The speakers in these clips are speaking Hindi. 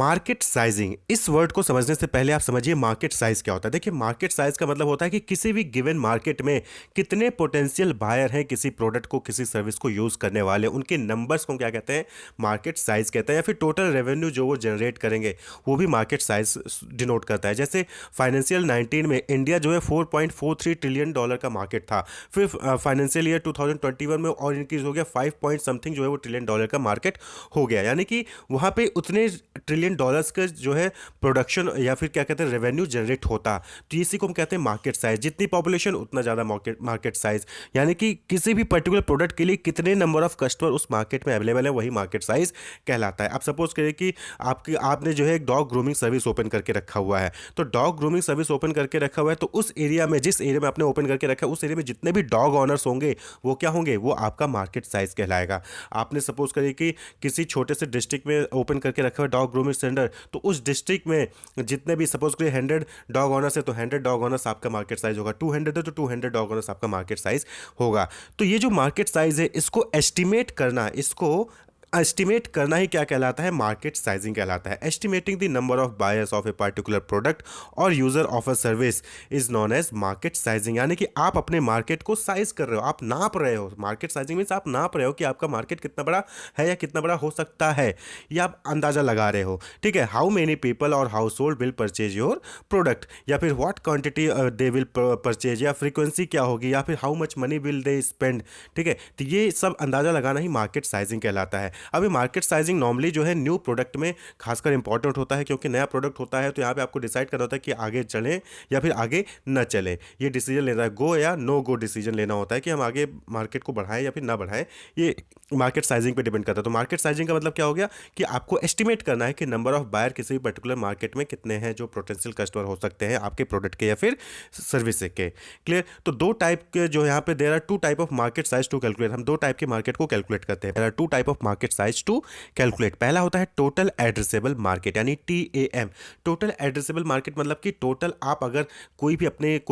मार्केट साइजिंग, इस वर्ड को समझने से पहले आप समझिए मार्केट साइज क्या होता है। देखिए मार्केट साइज का मतलब होता है कि किसी भी गिवन मार्केट में कितने पोटेंशियल बायर हैं किसी प्रोडक्ट को, किसी सर्विस को यूज़ करने वाले, उनके नंबर्स को क्या कहते हैं, मार्केट साइज कहते हैं। या फिर टोटल रेवेन्यू जो वो जनरेट करेंगे वो भी मार्केट साइज डिनोट करता है। जैसे फाइनेंशियल 19 में इंडिया जो है $4.43 ट्रिलियन का मार्केट था। फिर फाइनेंशियल ईयर 2021 में और इंक्रीज हो गया 5 पॉइंट समथिंग जो है वो ट्रिलियन डॉलर का मार्केट हो गया। यानी कि वहाँ पे उतने ट्रिलियन डॉलर्स का जो है प्रोडक्शन या फिर क्या कहते हैं रेवेन्यू जनरेट होता। तो इसी को हम कहते हैं मार्केट साइज। जितनी पॉपुलेशन उतना ज़्यादा मार्केट साइज, यानी कि किसी भी पर्टिकुलर प्रोडक्ट के लिए कितने नंबर ऑफ कस्टमर उस मार्केट में अवेलेबल है वही मार्केट साइज कहलाता है। अब सपोज करिए कि आपने जो है एक डॉग ग्रूमिंग सर्विस ओपन करके रखा हुआ है। तो डॉग ग्रूमिंग सर्विस ओपन करके रखा हुआ है तो उस एरिया में, जिस एरिया में आपने ओपन करके रखा है, उस एरिया में जितने भी डॉग ऑनर्स होंगे वो क्या होंगे, वो आपका मार्केट साइज कहलाएगा। आपने सपोज करिए कि किसी छोटे से डिस्ट्रिक्ट में ओपन करके रखा हुआ डॉग ग्रूमिंग सेंटर, तो उस डिस्ट्रिक्ट में जितने भी सपोज करिए 100 डॉग ऑनर्स है तो 100 डॉग ऑनर्स आपका मार्केट साइज होगा। 200 है तो 200 डॉग ऑनर्स आपका मार्केट साइज होगा। तो ये जो मार्केट साइज है इसको एस्टिमेट करना ही क्या कहलाता है, मार्केट साइजिंग कहलाता है। Estimating the number of buyers of a particular product और user of a service is known as market sizing. यानी कि आप अपने मार्केट को साइज कर रहे हो, आप नाप रहे हो। मार्केट साइजिंग मीन्स आप नाप रहे हो कि आपका मार्केट कितना बड़ा है या कितना बड़ा हो सकता है, या आप अंदाजा लगा रहे हो। ठीक है, हाउ मेनी पीपल और house hold will purchase your product, या फिर what quantity they will purchase, या फ्रीक्वेंसी क्या होगी, या फिर how much money will they spend. ठीक है, तो ये सब अंदाजा लगाना ही मार्केट साइजिंग कहलाता है। अभी मार्केट साइजिंग नॉर्मली जो है न्यू प्रोडक्ट में खासकर इंपॉर्टेंट होता है, क्योंकि नया प्रोडक्ट होता है तो यहाँ पे आपको डिसाइड करना होता है कि आगे चलें या फिर आगे न चलें। ये डिसीजन लेना है, गो या नो गो डिसीजन लेना होता है कि हम आगे मार्केट को बढ़ाएं या फिर ना बढ़ाएं। ये मार्केट साइजिंग पे डिपेंड करता है। तो मार्केट साइजिंग का मतलब क्या हो गया कि आपको एस्टिमेट करना है कि नंबर ऑफ बायर किसी भी पर्टिकुलर मार्केट में कितने हैं जो पोटेंशियल कस्टमर हो सकते हैं आपके प्रोडक्ट के या फिर सर्विस के। क्लियर। तो दो टाइप के जो यहाँ पे there are two type of market size to calculate. हम दो टाइप के मार्केट को कैलकुलेट करते हैं। There are two type of market size to calculate. पहला होता है टोटल एड्रेसेबल मार्केट यानी TAM। टोटल एड्रेसेबल मार्केट मतलब कि टोटल आप अगर कोई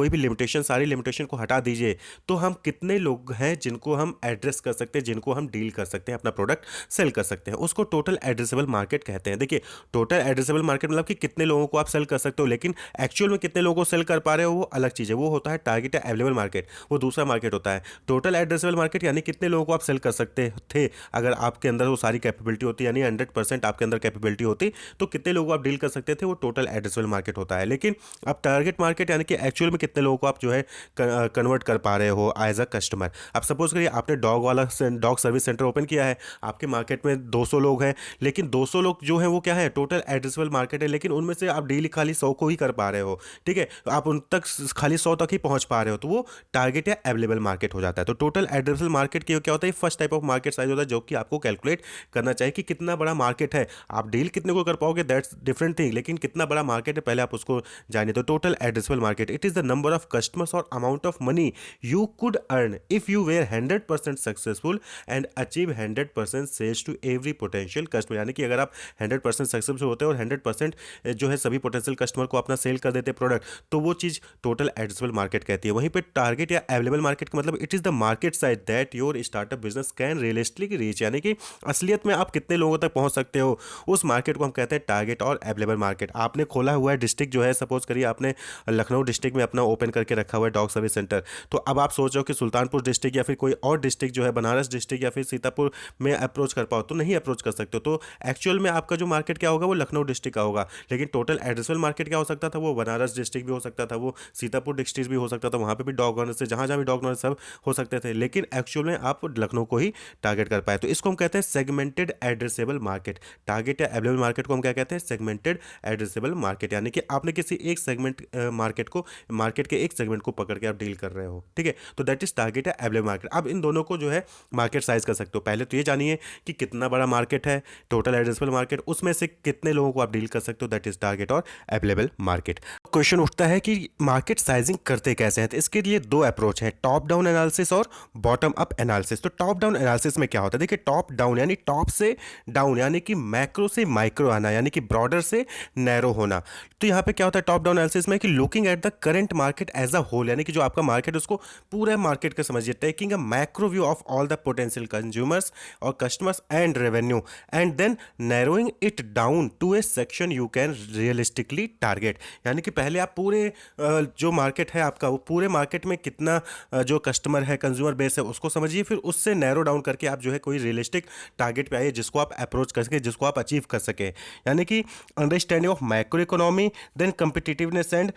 भी लिमिटेशन, सारी लिमिटेशन को हटा दीजिए तो हम कितने लोग हैं जिनको हम एड्रेस कर सकते हैं, जिनको हम डील कर सकते हैं, अपना प्रोडक्ट सेल कर सकते हैं, उसको टोटल एड्रेसेबल मार्केट कहते हैं। देखिए टोटल एड्रेसेबल मार्केट मतलब कि कितने लोगों को आप सेल कर सकते हो, लेकिन एक्चुअल में कितने लोगों को सेल कर पा रहे हो वो अलग चीज़ है। वो होता है टारगेट अवेलेबल मार्केट, वो दूसरा मार्केट होता है। टोटल एड्रेसेबल मार्केट यानी कितने लोगों को आप सेल कर सकते थे अगर आपके अंदर वो सारी कैपेबिलिटी होती, यानी 100% आपके अंदर कैपेबिलिटी होती तो कितने लोगों को आप डील कर सकते थे, वो टोटल एड्रेसेबल मार्केट होता है। लेकिन अब टारगेट मार्केट यानी कि एक्चुअल में कितने लोगों को आप जो है कन्वर्ट कर पा रहे हो एज अ कस्टमर। अब सपोज करिए आपने डॉग सर्विस सेंटर ओपन किया है, आपके मार्केट में 200 लोग हैं, लेकिन 200 लोग जो है वो क्या है, टोटल एड्रेसेबल मार्केट है, लेकिन उनमें से आप डील खाली 100 को ही कर पा रहे हो। ठीक है, तो आप उन तक खाली 100 तक ही पहुंच पा रहे हो, तो वो टारगेट या अवेलेबल मार्केट हो जाता है। तो टोटल एड्रेसेबल मार्केट की क्या होता है, first type of market size होता है जो कि आपको कैलकुलेट करना चाहिए कि कितना बड़ा मार्केट है। आप डील कितने को कर पाओगे दैट्स डिफरेंट थिंग, लेकिन कितना बड़ा मार्केट है पहले आप उसको जानिए। तो total addressable market it is the number of customers और amount of money you could earn if you were 100% successful and achieve 100% sales to every potential customer. यानी कि अगर आप 100% सक्सेसफुल होते हैं और 100% जो है सभी पोटेंशियल कस्टमर को अपना सेल कर देते हैं प्रोडक्ट, तो वो चीज़ टोटल एड्रेसेबल मार्केट कहती है। वहीं पे टारगेट या अवेलेबल मार्केट का मतलब it is the market size that your startup business can realistically reach. यानी कि असलियत में आप कितने लोगों तक पहुंच सकते हो, उस मार्केट को हम कहते हैं टारगेट और अवेलेबल मार्केट। आपने खोला हुआ है डिस्ट्रिक्ट जो है, सपोज करिए आपने लखनऊ डिस्ट्रिक्ट में अपना ओपन करके रखा हुआ है डॉग सर्विस सेंटर, तो अब आप सोच रहे हो कि सुल्तानपुर डिस्ट्रिक्ट या फिर कोई और डिस्ट्रिक्ट जो है बनारस डिस्ट्रिक्ट या फिर सीतापुर में अप्रोच कर पाओ, तो नहीं अप्रोच कर सकते हो। तो एक्चुअल में आपका जो मार्केट क्या होगा वो लखनऊ डिस्ट्रिक्ट का होगा, लेकिन टोटल एड्रेसेबल मार्केट क्या हो सकता था, वो बनारस डिस्ट्रिक्ट भी हो सकता था, वो सीतापुर डिस्ट्रिक्ट भी हो सकता था, वहाँ पे भी डॉग ऑनर से जहाँ जहाँ भी डॉग ऑनर सब हो सकते थे, लेकिन एक्चुअल में आप लखनऊ को ही टारगेट कर पाए। तो इसको हम कहते हैं सेगमेंटेड एड्रेसेबल मार्केट। टारगेट या अवेलेबल मार्केट को हम क्या कहते हैं, सेगमेंटेड एड्रेसेबल मार्केट। यानी कि आपने किसी एक सेगमेंट मार्केट के एक सेगमेंट को पकड़ के आप डील कर रहे हो। ठीक है, तो दैट इज टारगेट या अवेलेबल मार्केट। अब इन दोनों को जो है मार्केट साइज कर सकते हो। पहले तो ये जानिए कि कितना बड़ा मार्केट है, टोटल एड्रेसेबल मार्केट, उसमें से कितने लोगों को आप डील कर सकते हो, दैट इज टारगेट और अवेलेबल मार्केट। क्वेश्चन उठता है कि मार्केट साइजिंग करते कैसे हैं, तो इसके लिए दो अप्रोच है, टॉप डाउन एनालिसिस और बॉटम अप एनालिसिस। तो टॉप डाउन एनालिसिस में क्या होता है, देखिए टॉप डाउन यानी टॉप से डाउन, यानी कि मैक्रो से माइक्रो आना, यानी कि ब्रॉडर से नैरो होना। तो यहाँ पे क्या होता है टॉप डाउन एनालिसिस में कि looking at the current market as a whole, यानी कि जो आपका मार्केट उसको पूरे मार्केट का समझिए, taking a macro view of all the potential consumers और customers and revenue and then narrowing it down to a section you can realistically target. यानी कि पहले आप पूरे जो मार्केट है आपका, वो पूरे मार्केट में कितना जो कस्टमर है, कंज्यूमर बेस है, उसको समझिए, फिर उससे नैरो डाउन करके आप जो है कोई रियलिस्टिक टारगेट पे आइए जिसको आप अप्रोच कर सके, जिसको आप अचीव कर सके। यानी कि understanding of macro economy, then competitiveness and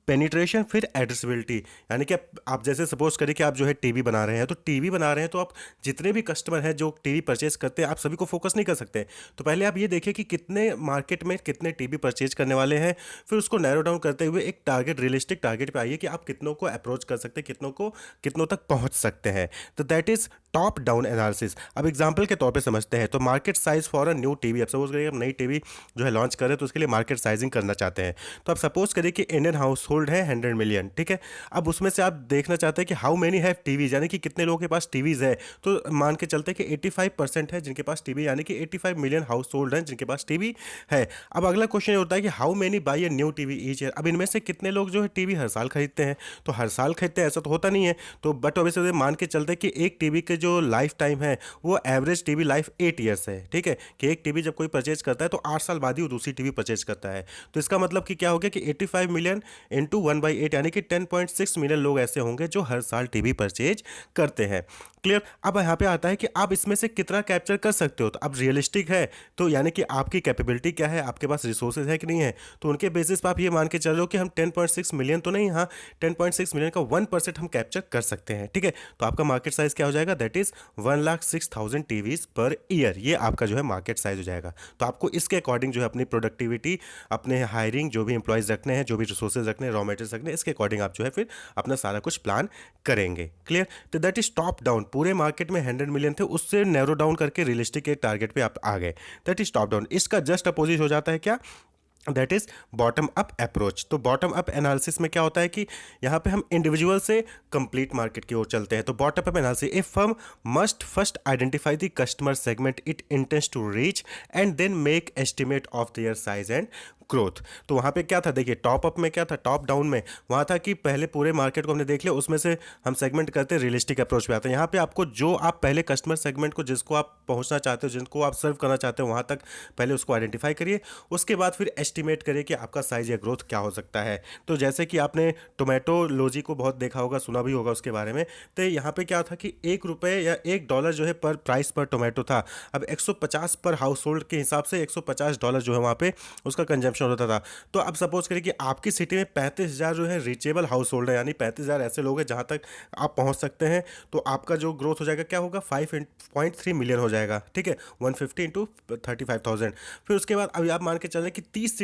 penetration, फिर एड्रेसिबिलिटी। यानी कि आप जैसे सपोज करिए कि आप जो है टीवी बना रहे हैं, तो टीवी बना रहे हैं तो आप जितने भी कस्टमर हैं जो टीवी परचेज करते हैं, आप सभी को फोकस नहीं कर सकते। तो पहले आप ये देखिए कि कितने मार्केट में कितने टीवी परचेज करने वाले हैं, फिर उसको नैरो डाउन करते हुए एक टारगेट, रियलिस्टिक टारगेट पे आइए कि आप कितनों को अप्रोच कर सकते हैं, कितनों तक पहुंच सकते हैं। तो that is top down analysis. अब एग्जांपल के तौर पे समझते हैं, तो market size for a new TV, अब सपोज करिए आप नई टीवी जो है लॉन्च कर रहे हैं, तो उसके लिए मार्केट साइजिंग करना चाहते हैं। तो आप सपोज करिए कि इंडियन हाउस होल्ड है 100 मिलियन, ठीक है। अब उसमें से आप देखना चाहते हैं कि हाउ मेनी हैव टीवीज, यानी कि कितने लोगों के पास टीवीज है। तो मान के चलते हैं कि 85% है जिनके पास टीवी, यानी कि 85 मिलियन हाउस होल्ड हैं जिनके पास टीवी है। अब अगला क्वेश्चन ये होता है कि how many by a new TV each year. अब इनमें से कितने लोग जो है टीवी हर साल खरीदते हैं। तो हर साल खरीदते हैं ऐसा तो होता नहीं है, तो बट ऑब्वियसली मान के चलते हैं कि एक टीवी के जो लाइफ टाइम है वो एवरेज टीवी लाइफ 8 ईयर्स है, ठीक है। कि एक टीवी जब कोई परचेज करता है तो 8 साल बाद ही वो दूसरी टीवी परचेज करता है। तो इसका मतलब कि क्या हो गया कि 85 मिलियन इंटू 1/8, यानी कि 10.6 मिलियन लोग ऐसे होंगे जो हर साल टीवी परचेज करते हैं। क्लियर। अब यहाँ पे आता है कि आप इसमें से कितना कैप्चर कर सकते हो। तो अब रियलिस्टिक है, तो यानी कि आपकी कैपेबिलिटी क्या है, आपके पास रिसोर्सेज है कि नहीं है। तो उनके बेसिस पर आप ये मान के चल रहे हो कि हम 10.6 मिलियन तो नहीं, हाँ 10.6 मिलियन का 1% हम कैप्चर कर सकते हैं, ठीक है। तो आपका मार्केट साइज क्या हो जाएगा, that is 1,06,000 TVs per year. ये आपका जो है मार्केट साइज हो जाएगा। तो आपको इसके अकॉर्डिंग जो है अपनी प्रोडक्टिविटी, अपने हायरिंग, जो भी इंप्लॉयज रखने हैं, जो भी रिसोर्सेज रखने हैं, रॉ मटेरियल्स रखने हैं, इसके अकॉर्डिंग आप जो है फिर अपना सारा कुछ प्लान करेंगे। क्लियर। तो दैट इज टॉप डाउन। पूरे मार्केट में 100 मिलियन थे, उससे नैरो डाउन करके रियलिस्टिक एक टारगेट पे आप आ गए, दैट इज टॉप डाउन। इसका जस्ट अपोजिट हो जाता है क्या, that is bottom up approach. तो बॉटम अप एनालिसिस में क्या होता है कि यहाँ पे हम इंडिविजुअल से कंप्लीट मार्केट की ओर चलते हैं। तो bottom up analysis, a firm must first identify the customer segment it intends to reach and then make estimate of their size and growth. तो वहाँ पे क्या था, देखिए टॉप अप में क्या था, टॉप डाउन में वहाँ था कि पहले पूरे मार्केट को हमने देख लिया, उसमें से हम सेगमेंट करते हैं, रियलिस्टिक अप्रोच पे आते हैं। यहाँ पे आपको जो आप पहले कस्टमर सेगमेंट को, जिसको आप पहुँचना चाहते हो, जिनको आप सर्व करना चाहते हो, वहाँ तक पहले उसको आइडेंटिफाई करिए। उसके बाद फिर एस्टिमेट करिए कि आपका साइज या ग्रोथ क्या हो सकता है। तो जैसे कि आपने टोमेटो लॉजी को बहुत देखा होगा, सुना भी होगा उसके बारे में। तो यहाँ पे क्या था कि ₹1 या $1 जो है पर प्राइस पर टोमेटो था। अब 150 पर हाउस होल्ड के हिसाब से $150 जो है वहाँ पे उसका कंजम्पशन होता था। तो अब सपोज करिए कि आपकी सिटी में 35,000 जो है रीचेबल हाउस होल्ड है, यानी 35,000 ऐसे लोग हैं जहाँ तक आप पहुँच सकते हैं। तो आपका जो ग्रोथ हो जाएगा क्या होगा, 5.3 मिलियन हो जाएगा, ठीक है। 150 इंटू 35,000। फिर उसके बाद अभी आप मान के चल रहे कि 30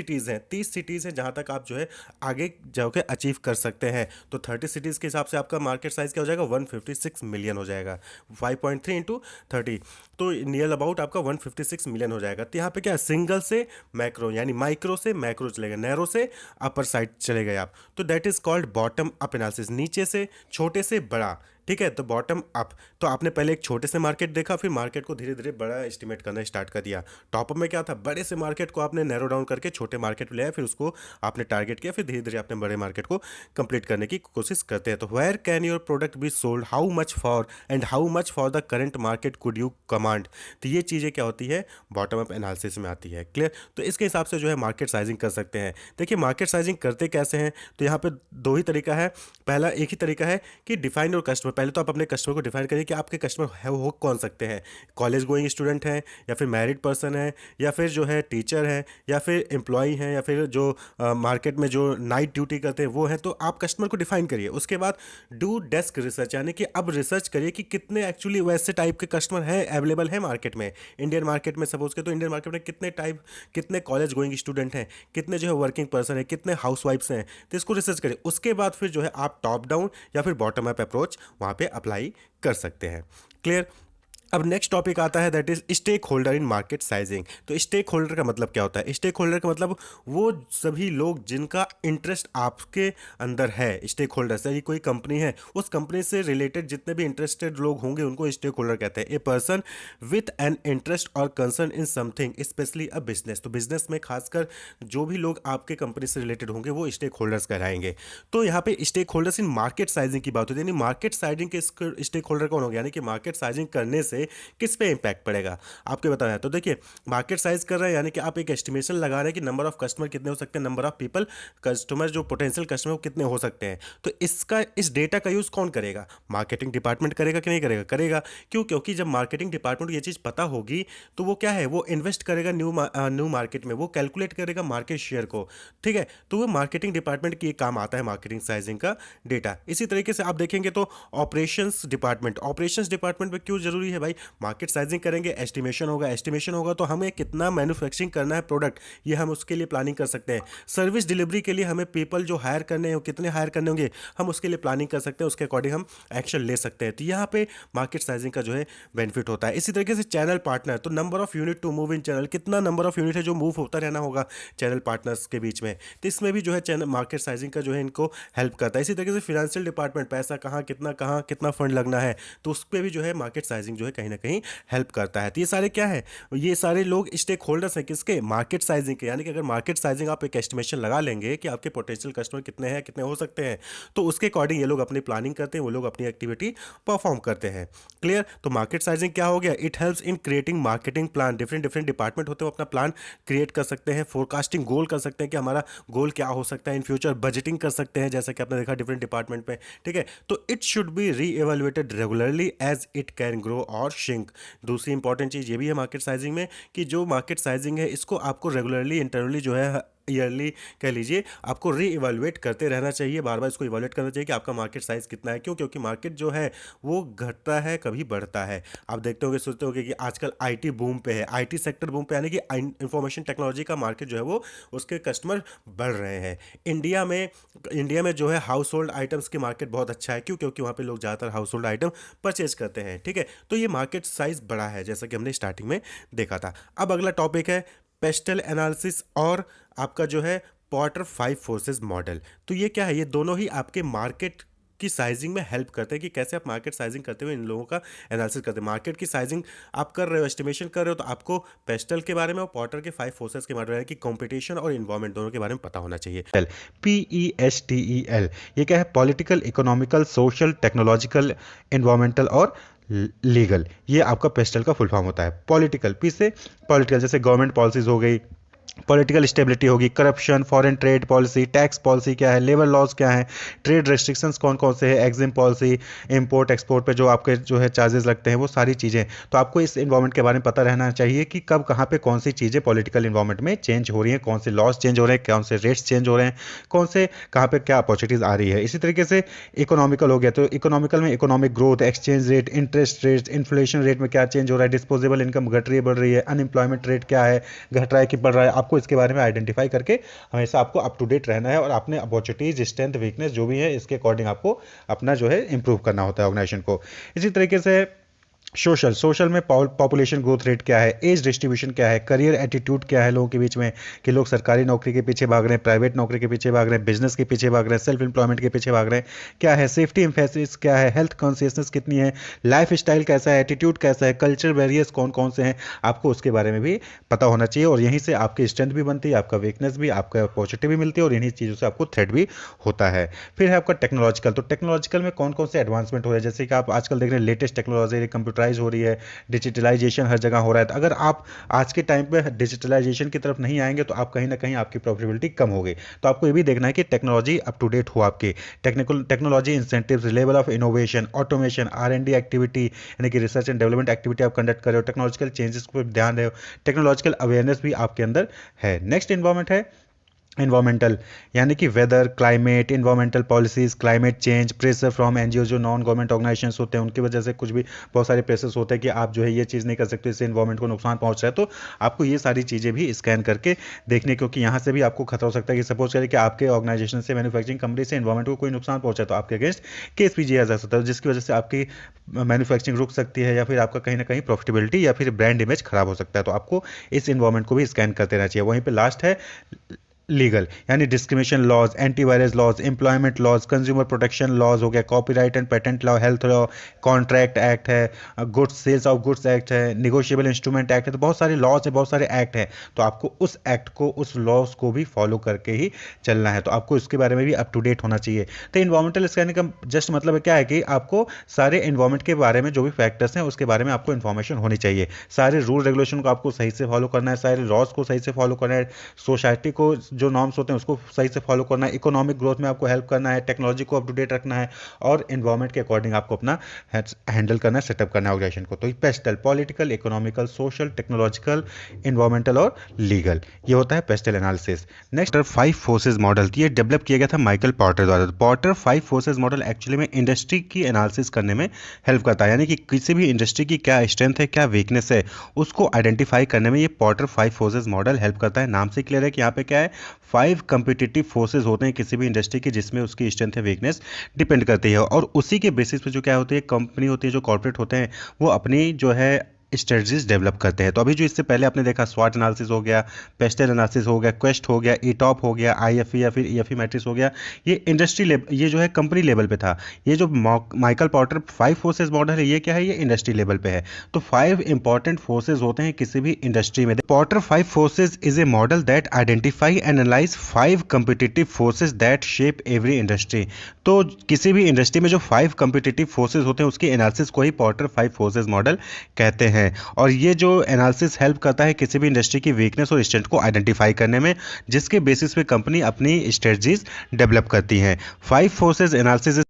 सिटीज़ हैं जहाँ तक आप जो है आगे जाके अचीव कर सकते हैं। तो 30 सिटीज़ के हिसाब से आपका मार्केट साइज क्या हो जाएगा, 156 मिलियन हो जाएगा। 5.3 इंटू 30, तो नियर अबाउट आपका 156 मिलियन हो जाएगा। तो यहाँ पे क्या है, सिंगल से मैक्रो, यानी माइक्रो से मैक्रो चलेगा, नैरो से अपर साइड चले गए आप। तो that is called bottom up analysis, नीचे से छोटे से बड़ा, ठीक है। तो बॉटम अप, तो आपने पहले एक छोटे से मार्केट देखा, फिर मार्केट को धीरे धीरे बड़ा एस्टिमेट करना स्टार्ट कर दिया। टॉप अप में क्या था, बड़े से मार्केट को आपने नैरो डाउन करके छोटे मार्केट में ले आए, फिर उसको आपने टारगेट किया, फिर धीरे धीरे आपने बड़े मार्केट को कंप्लीट करने की कोशिश करते हैं। तो where can your product be sold, how much for and how much for the current market could you command. तो ये चीज़ें क्या होती है, बॉटम अप एनालिसिस में आती है। क्लियर। तो इसके हिसाब से जो है मार्केट साइजिंग कर सकते हैं। देखिए मार्केट साइजिंग करते कैसे हैं, तो यहाँ पे दो ही तरीका है। पहला एक ही तरीका है कि डिफाइन योर कस्टमर। पहले तो आप अपने कस्टमर को डिफाइन करिए कि आपके कस्टमर है वो कौन सकते हैं। कॉलेज गोइंग स्टूडेंट हैं, या फिर मैरिड पर्सन है, या फिर जो है टीचर है, या फिर एम्प्लॉई हैं, या फिर जो मार्केट में जो नाइट ड्यूटी करते हैं वो हैं। तो आप कस्टमर को डिफाइन करिए। उसके बाद डू डेस्क रिसर्च, यानी कि अब रिसर्च करिए कि कितने एक्चुअली वैसे टाइप के कस्टमर हैं अवेलेबल है मार्केट में। इंडियन मार्केट में सपोज के, तो इंडियन मार्केट में कितने कॉलेज गोइंग स्टूडेंट हैं, कितने जो है वर्किंग पर्सन है, कितने हाउस वाइफ्स हैं। तो इसको रिसर्च करिए। उसके बाद फिर जो है आप टॉप डाउन या फिर बॉटम अप अप्रोच वहाँ पे अप्लाई कर सकते हैं। क्लियर। अब नेक्स्ट टॉपिक आता है that is stakeholder in market sizing. तो स्टेक होल्डर का मतलब क्या होता है? स्टेक होल्डर का मतलब वो सभी लोग जिनका इंटरेस्ट आपके अंदर है। स्टेक होल्डर से कोई कंपनी है, उस कंपनी से रिलेटेड जितने भी इंटरेस्टेड लोग होंगे उनको स्टेक होल्डर कहते हैं। A person with an interest और concern in something specially a business. तो बिजनेस में खासकर जो भी लोग आपके कंपनी से रिलेटेड होंगे वो स्टेक होल्डर्स कहलाएंगे। तो यहाँ पे stakeholders in market sizing की बात होती है, यानी मार्केट साइजिंग के स्टेक होल्डर कौन हो गया, यानी कि मार्केट साइजिंग करने से किस पे इंपैक्ट पड़ेगा आपके बताया है। तो देखिए, मार्केट साइज कर रहे हैं यानी कि आप एक एस्टिमेशन लगा रहे हैं कि नंबर ऑफ कस्टमर कितने हो सकते हैं, नंबर ऑफ पीपल कस्टमर जो पोटेंशियल कस्टमर वो कितने हो सकते हैं। तो इसका इस डेटा का यूज कौन करेगा? मार्केटिंग डिपार्टमेंट करेगा कि नहीं करेगा? करेगा। क्यों? क्योंकि जब मार्केटिंग डिपार्टमेंट को ये चीज़ पता होगी तो वो क्या है, वो इन्वेस्ट करेगा न्यू मार्केट में, वो कैलकुलेट करेगा मार्केट शेयर को। ठीक है, तो वो मार्केटिंग डिपार्टमेंट की एक काम आता है मार्केटिंग साइजिंग का डेटा। इसी तरीके से आप देखेंगे तो ऑपरेशंस डिपार्टमेंट में क्यों जरूरी है भाई? मार्केट साइजिंग करेंगे, एस्टिमेशन होगा तो हमें कितना मैन्युफैक्चरिंग करना है प्रोडक्ट, ये हम उसके लिए प्लानिंग कर सकते हैं। सर्विस डिलीवरी के लिए हमें पीपल जो हायर करने हैं कितने हायर करने होंगे, हम उसके लिए प्लानिंग कर सकते हैं, उसके अकॉर्डिंग हम एक्शन ले सकते हैं। तो यहाँ पे मार्केट साइजिंग का जो है बेनिफिट होता है। इसी तरीके से चैनल पार्टनर, तो number of unit to move in channel, कितना नंबर ऑफ यूनिट है जो मूव होता रहना होगा चैनल पार्टनर्स के बीच में। तो इसमें भी जो है चैनल मार्केट साइजिंग का जो है इनको हेल्प करता है। इसी तरीके से फिनेंशियल डिपार्टमेंट, पैसा कहाँ कितना फंड लगना है, तो उस पर भी जो है मार्केट साइजिंग जो है कहीं ना कहीं हेल्प करता है। तो ये सारे क्या है, ये सारे लोग स्टेक होल्डर्स हैं किसके? मार्केट साइजिंग के। यानी कि अगर मार्केट साइजिंग आप एक एस्टिमेशन लगा लेंगे कि आपके पोटेंशियल कस्टमर कितने हैं, कितने हो सकते हैं, तो उसके अकॉर्डिंग ये लोग अपनी प्लानिंग करते हैं, वो लोग अपनी एक्टिविटी परफॉर्म करते हैं। क्लियर? तो मार्केट साइजिंग क्या हो गया? It helps in creating marketing plan. Different different department होते हैं, वो अपना प्लान क्रिएट कर सकते हैं, फोरकास्टिंग गोल कर सकते हैं कि हमारा गोल क्या हो सकता है इन फ्यूचर, बजटिंग कर सकते हैं जैसा कि आपने देखा डिफरेंट डिपार्टमेंट में। ठीक है, तो it should be reevaluated regularly as it can grow और श्रिंक। दूसरी इंपॉर्टेंट चीज़ ये भी है मार्केट साइजिंग में कि जो मार्केट साइजिंग है इसको आपको रेगुलरली इंटरनली जो है ईयरली कह लीजिए आपको री इवेलुएट करते रहना चाहिए, बार बार इसको इवेलुएट करना चाहिए कि आपका मार्केट साइज़ कितना है। क्यों? क्योंकि मार्केट जो है वो घटता है कभी बढ़ता है। आप देखते होंगे, सोचते होंगे कि आजकल आईटी बूम पे है, आईटी सेक्टर बूम पे, यानी कि इंफॉर्मेशन टेक्नोलॉजी का मार्केट जो है वो उसके कस्टमर बढ़ रहे हैं। इंडिया में जो है हाउस होल्ड आइटम्स की मार्केट बहुत अच्छा है। क्यों? क्योंकि वहाँ पे लोग ज़्यादातर हाउस होल्ड आइटम परचेज करते हैं। ठीक है, तो ये मार्केट साइज बड़ा है जैसा कि हमने स्टार्टिंग में देखा था। अब अगला टॉपिक है पेस्टल एनालिसिस और आपका जो है पॉटर फाइव फोर्सेस मॉडल। तो ये क्या है? ये दोनों ही आपके मार्केट की साइजिंग में हेल्प करते हैं कि कैसे आप मार्केट साइजिंग करते हुए इन लोगों का एनालिसिस करते हैं। मार्केट की साइजिंग आप कर रहे हो, एस्टिमेशन कर रहे हो, तो आपको पेस्टल के बारे में और पॉटर के फाइव फोर्सेस के बारे में, यानी कि कंपटीशन और इन्वायरमेंट दोनों के बारे में पता होना चाहिए। PESTEL, ये क्या है? Political, economical, social, technological, environmental और लीगल। ये आपका पेस्टल का फुल फॉर्म होता है। पॉलिटिकल, पी से पॉलिटिकल, जैसे गवर्नमेंट पॉलिसीज हो गई, पॉलिटिकल स्टेबिलिटी होगी, corruption, foreign trade policy, tax policy क्या है, लेबर लॉज क्या है, ट्रेड रेस्ट्रिक्शंस कौन कौन से हैं, एग्जिम पॉलिसी, इंपोर्ट एक्सपोर्ट पे जो आपके जो है चार्जेस लगते हैं, वो सारी चीज़ें। तो आपको इस इन्वायरमेंट के बारे में पता रहना चाहिए कि कब कहाँ पे कौन सी चीज़ें पॉलिटिकल इन्वायरमेंट में चेंज हो रही हैं, कौन से लॉज चेंज हो रहे हैं, कौन से रेट्स चेंज हो रहे हैं, कौन से कहाँ पे क्या अपॉर्चुनिटीज़ आ रही है। इसी तरीके से इकोनॉमिकल हो गया, तो इकोनॉमिकल में economic growth, exchange rate, interest rate, inflation rate में क्या चेंज हो रहा है, डिस्पोजेबल इनकम घट रही है बढ़ रही है, अनएम्प्लॉयमेंट रेट क्या है, घट रहा है कि बढ़ रहा है। आपको इसके बारे में आइडेंटिफाई करके हमेशा आपको अप टू डेट रहना है और अपने अपॉर्चुनिटीज, स्ट्रेंथ, वीकनेस जो भी है इसके अकॉर्डिंग आपको अपना जो है इंप्रूव करना होता है ऑर्गेनाइजेशन को। इसी तरीके से सोशल में पॉपुलेशन ग्रोथ रेट क्या है, एज डिस्ट्रीब्यूशन क्या है, करियर एटीट्यूड क्या है लोगों के बीच में, कि लोग सरकारी नौकरी के पीछे भाग रहे हैं, प्राइवेट नौकरी के पीछे भाग रहे हैं, बिजनेस के पीछे भाग रहे हैं, सेल्फ एम्प्लॉयमेंट के पीछे भाग रहे हैं, क्या है, सेफ्टी एम्फेसिस क्या है, हेल्थ कॉन्शियसनेस कितनी है, लाइफ स्टाइल कैसा है, एटीट्यूड कैसा है, कल्चर बैरियर्स कौन कौन से हैं, आपको उसके बारे में भी पता होना चाहिए। और यहीं से आपकी स्ट्रेंथ भी बनती है, आपका वीकनेस भी, आपका अपॉर्चुनिटी भी मिलती है, और इन्हीं चीज़ों से आपको थ्रेट भी होता है। फिर है आपका टेक्नोलॉजिकल, तो टेक्नोलॉजिकल में कौन कौन से एडवांसमेंट हो रहे हैं, जैसे कि आप आजकल देख रहे हैं लेटेस्ट टेक्नोलॉजी कंप्यूटराइज हो रही है, डिजिटलाइजेशन हर जगह हो रहा है। तो अगर आप आज के टाइम पे डिजिटलाइजेशन की तरफ नहीं आएंगे तो आप कहीं ना कहीं आपकी प्रॉफिटेबिलिटी कम होगी। तो आपको ये भी देखना है कि टेक्नोलॉजी अप टू डेट हो आपकी, technology incentives, level of innovation, automation, R&D activity, यानी कि रिसर्च एंड डेवलपमेंट एक्टिविटी आप कंडक्ट कर रहे हो, टेक्नोलॉजिकल चेंजेस पर ध्यान रहे हो, टेक्नोलॉजिकल अवेयरनेस भी आपके अंदर है। नेक्स्ट इन्वायरमेंट है इन्वामेंटल यानी कि weather, climate, environmental policies, climate change, pressure from NGO जो नॉन गवर्नमेंट ऑर्गेनाइजेशंस होते हैं उनकी वजह से कुछ भी बहुत सारे प्रेशर्स होते हैं कि आप जो है ये चीज़ नहीं कर सकते, इससे इन्वायरमेंट को नुकसान पहुंच रहा है। तो आपको ये सारी चीज़ें भी स्कैन करके देखने, क्योंकि यहाँ से भी आपको खतरा हो सकता है कि सपोज करें कि आपके ऑर्गेनाइजेशन से, मैन्युफैक्चरिंग कंपनी से इन्वायरमेंट को कोई नुकसान पहुंचा तो आपके अगेंस्ट केस भी किया जा सकता है, जिसकी वजह से आपकी मैन्युफैक्चरिंग रुक सकती है या फिर आपका कहीं ना कहीं प्रॉफिटेबिलिटी या फिर ब्रांड इमेज खराब हो सकता है। तो आपको इस इन्वायरमेंट को भी स्कैन करते रहना चाहिए। वहीं पे लास्ट है लीगल, यानी discrimination laws, antivirus laws, employment laws, consumer protection laws हो गया, copyright and patent law, health law, contract act है, goods sales of goods act है, निगोशिएबल इंस्ट्रूमेंट एक्ट है। तो बहुत सारे लॉज है, बहुत सारे एक्ट हैं। तो आपको उस एक्ट को, उस लॉज को भी फॉलो करके ही चलना है। तो आपको इसके बारे में भी अप टू डेट होना चाहिए। तो इन्वायरमेंटल स्कैनिंग का जस्ट मतलब क्या है कि आपको सारे इन्वायरमेंट के बारे में जो भी फैक्टर्स हैं उसके बारे में आपको इन्फॉर्मेशन होनी चाहिए। सारे रूल रेगुलेशन को आपको सही से फॉलो करना है, सारे लॉज को सही से फॉलो करना है, सोसाइटी को जो नॉर्म्स होते हैं उसको सही से फॉलो करना है, इकोनॉमिक ग्रोथ में आपको हेल्प करना है, टेक्नोलॉजी को अप टू डेट रखना है और इन्वायरमेंट के अकॉर्डिंग आपको अपना हैंडल करना है, सेटअप करना है ऑर्गेनाइजेशन को। तो pastel political, economical, social, technological, environmental और लीगल, ये होता है pastel analysis. Next 5 forces model, ये डेवलप किया गया था माइकल पॉटर द्वारा। पॉटर 5 फोर्सेज मॉडल एक्चुअली में इंडस्ट्री की एनालिसिस करने में हेल्प करता है, यानी कि किसी भी इंडस्ट्री की क्या स्ट्रेंथ है, क्या वीकनेस है, उसको आइडेंटिफाई करने में ये पॉटर 5 फोर्सेज मॉडल हेल्प करता है। नाम से क्लियर है कि यहाँ पे क्या है, 5 कम्पिटिटिव फोर्सेज होते हैं किसी भी इंडस्ट्री की, जिसमें उसकी स्ट्रेंथ है, वीकनेस डिपेंड करती है। और उसी के बेसिस पे जो क्या होती है, कंपनी होती है, जो कॉर्पोरेट होते हैं, वो अपनी जो है स्ट्रेटजीज डेवलप करते हैं। तो अभी जो इससे पहले आपने देखा स्वॉट एनालिसिस हो गया, पेस्टल एनालिसिस हो गया, क्वेस्ट हो गया, ईटॉप हो गया, आईएफई या फिर ईएफई मैट्रिक्स हो गया, ये इंडस्ट्री लेवल, ये जो है कंपनी लेवल पे था। ये जो माइकल पॉटर 5 फोर्सेज मॉडल है, ये क्या है, ये इंडस्ट्री लेवल पे है। तो 5 इंपॉर्टेंट फोर्सेज होते हैं किसी भी इंडस्ट्री में। Potter 5 forces is a model that identify and analyse 5 competitive forces that shape every industry. तो किसी भी इंडस्ट्री में जो 5 कम्पिटिटिव फोर्सेज होते हैं उसकी एनालिसिस को ही पॉटर 5 फोर्सेज मॉडल कहते हैं। और ये जो एनालिसिस हेल्प करता है किसी भी इंडस्ट्री की वीकनेस और स्ट्रेंथ को आइडेंटिफाई करने में, जिसके बेसिस पे कंपनी अपनी स्ट्रेटजीज डेवलप करती हैं। 5 forces analysis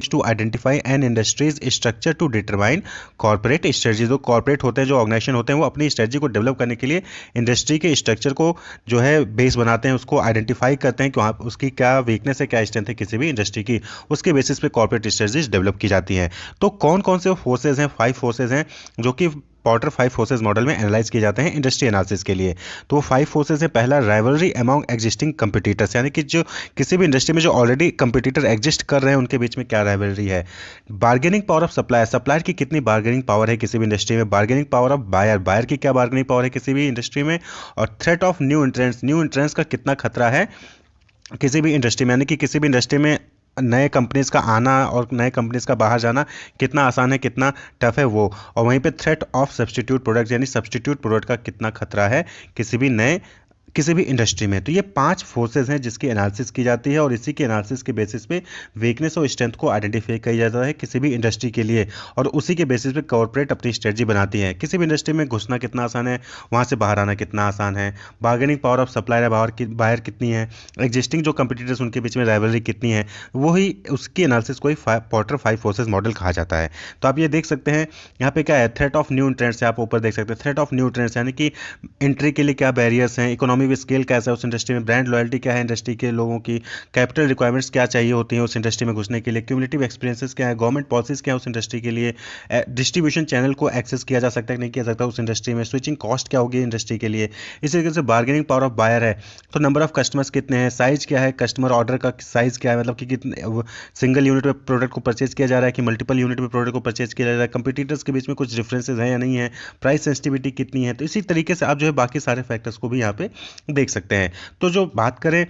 to identify an industry's structure to determine corporate strategy। जो कॉर्पोरेट होते हैं, जो ऑर्गेनाइजेशन होते हैं, वो अपनी स्ट्रेटजी को डेवलप करने के लिए इंडस्ट्री के स्ट्रक्चर को जो है बेस बनाते हैं, उसको आइडेंटिफाई करते हैं कि वहाँ उसकी क्या वीकनेस है, क्या स्ट्रेंथ है किसी भी इंडस्ट्री की, उसके बेसिस पे कॉर्पोरेट स्ट्रेटजीज डेवलप की जाती हैं। तो कौन कौन से फोर्सेज हैं, 5 फोर्सेज हैं जो कि पॉटर 5 फोर्सेज मॉडल में एनालाइज किए जाते हैं इंडस्ट्री एनालिसिस के लिए। तो वो 5 फोर्सेज है। पहला, राइवलरी अमॉन्ग एग्जिस्टिंग कंपटीटर्स, यानी कि जो किसी भी इंडस्ट्री में जो ऑलरेडी कंपटीटर एग्जिस्ट कर रहे हैं उनके बीच में क्या राइवलरी है। Bargaining power of supplier, supplier की कितनी बार्गेनिंग पावर है किसी भी इंडस्ट्री में। Bargaining power of buyer, buyer की क्या बार्गेनिंग पावर है किसी भी इंडस्ट्री में। और threat of new entrants, new entrants का कितना खतरा है किसी भी इंडस्ट्री में, यानी कि किसी भी इंडस्ट्री में नए कंपनीज का आना और नए कंपनीज का बाहर जाना कितना आसान है, कितना टफ है वो। और वहीं पे थ्रेट ऑफ सब्स्टिट्यूट प्रोडक्ट, यानी सब्स्टिट्यूट प्रोडक्ट का कितना खतरा है किसी भी इंडस्ट्री में। तो ये 5 फोर्सेज हैं जिसकी एनालिसिस की जाती है और इसी के एनालिसिस के बेसिस पे वीकनेस और स्ट्रेंथ को आइडेंटिफाई किया जाता है किसी भी इंडस्ट्री के लिए, और उसी के बेसिस पे कॉर्पोरेट अपनी स्ट्रेटजी बनाती है। किसी भी इंडस्ट्री में घुसना कितना आसान है, वहाँ से बाहर आना कितना आसान है, बार्गेनिंग पावर ऑफ सप्लायर बाहर कितनी है, एग्जिस्टिंग जो कंपटीटर्स उनके बीच में राइवलरी कितनी है, वही उसकी एनालिसिस को ही पॉटर 5 फोर्सेज मॉडल कहा जाता है। तो आप ये देख सकते हैं यहाँ पे क्या है, थ्रेट ऑफ न्यू एंट्रेंट्स है, आप ऊपर देख सकते हैं थ्रेट ऑफ न्यू एंट्रेंट्स, यानी कि एंट्री के लिए क्या बैरियर्स हैं, इकोनॉमी स्केल कैसा है उस इंडस्ट्री में, ब्रांड लॉयल्टी क्या है इंडस्ट्री के लोगों की, कैपिटल रिक्वायरमेंट्स क्या चाहिए होती हैं उस इंडस्ट्री में घुसने के लिए, क्यूमुलेटिव एक्सपीरियंसेस क्या है, गवर्नमेंट पॉलिसीज क्या है उस इंडस्ट्री के लिए, डिस्ट्रीब्यूशन चैनल को एक्सेस किया जा सकता है नहीं किया सकता उस इंडस्ट्री में, स्विचिंग कॉस्ट क्या होगी इंडस्ट्री के लिए। इसी तरीके से बार्गेनिंग पावर ऑफ बायर है, तो नंबर ऑफ कस्टमर्स कितने हैं, साइज क्या है, कस्टमर ऑर्डर का साइज क्या है, मतलब कि कितने सिंगल यूनिट में प्रोडक्ट को परचेज किया जा रहा है कि मल्टीपल यूनिट में प्रोडक्ट को परचेज किया जा रहा है, कंपटीटर्स के बीच में कुछ डिफरेंसेस हैं या नहीं है, प्राइस सेंसिटिविटी कितनी है। तो इसी तरीके से आप जो है बाकी सारे फैक्टर्स को भी यहाँ पे देख सकते हैं। तो जो बात करें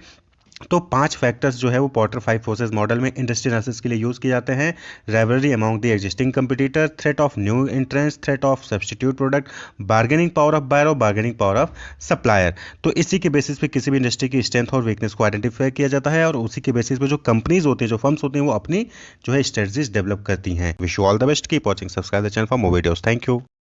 तो 5 फैक्टर्स जो है वो पॉटर 5 फोर्सेज मॉडल में इंडस्ट्री एनालिसिस के लिए यूज़ किए जाते हैं। Rivalry among the existing competitor, threat of new entrants, threat of substitute product, bargaining power of buyer और बार्गेनिंग पावर ऑफ सप्लायर। तो इसी के बेसिस पे किसी भी इंडस्ट्री की स्ट्रेंथ और वीकनेस को आइडेंटिफाई किया जाता है और उसी के बेसिस पे जो कंपनीज होती हैं, जो फर्म्स होती हैं, वो अपनी जो है स्ट्रेटजीज डेवलप करती हैं। Wish you all the best, keep watching, subscribe the channel for more videos. Thank you.